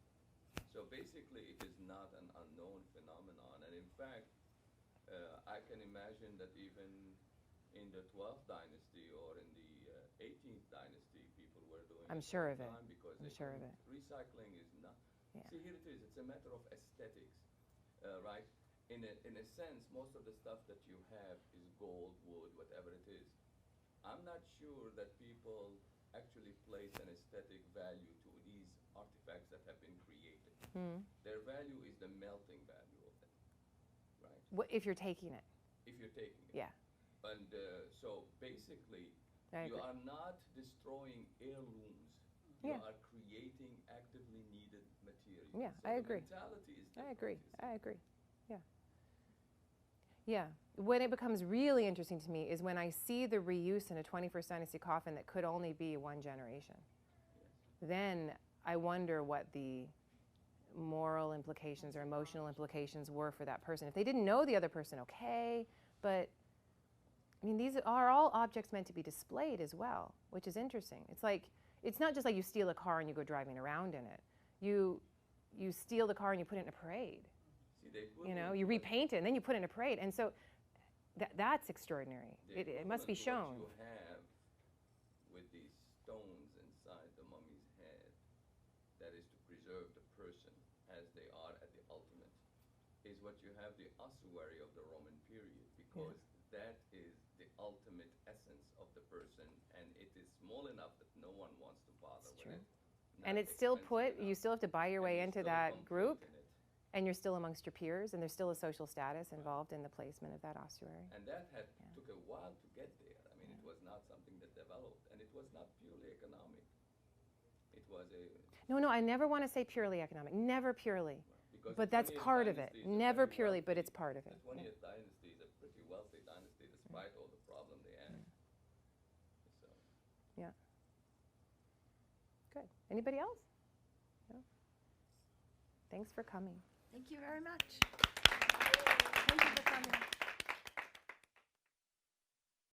So basically, it is not an unknown phenomenon, and in fact, I can imagine that even in the 12th dynasty or in the 18th dynasty, people were doing I'm it sure all of the it. time because I'm sure of it. recycling is not. Yeah. See, here it is. It's a matter of aesthetics, right? In a sense, most of the stuff that you have is gold, wood, whatever it is. I'm not sure that people actually place an aesthetic value to these artifacts that have been created. Their value is the melting value of them, right? If you're taking it. If you're taking it. Yeah. And so basically, I you agree. are not destroying heirlooms. You Yeah. are creating actively needed material. Yeah, So I the agree. mentality is I different, agree. you see. I agree. Yeah. Yeah. When it becomes really interesting to me is when I see the reuse in a 21st dynasty coffin that could only be one generation. Yes. Then I wonder what the moral implications or emotional implications were for that person. If they didn't know the other person, okay, but I mean, these are all objects meant to be displayed as well, which is interesting. It's like, it's not just like you steal a car and you go driving around in it. You steal the car and you put it in a parade. See, the You know, equivalent you to what- repaint it and then you put it in a parade. And so that's extraordinary. the It must be equivalent to shown. what you have with these stones inside the mummy's head, that is to preserve the person as they are at the ultimate, is what you have the ossuary of the Roman period, because that is the ultimate essence of the person, and it is small enough that no one wants to bother It's with true. it. And not it's still expensive you enough, still have to buy your and way you're into still that complete group, in it. and you're still amongst your peers, and there's still a social status involved in the placement of that ossuary. And that Yeah. took a while to get there. I mean, it was not something that developed, and it was not purely economic. It was No, I never want to say purely economic. Never purely. because But the that's 20th part of it. dynasty is a Never very purely, but wealthy- it's part of it. The 20th dynasty is a pretty wealthy dynasty, despite all the problem they had. So. Good. Anybody else? No? Thanks for coming. Thank you very much.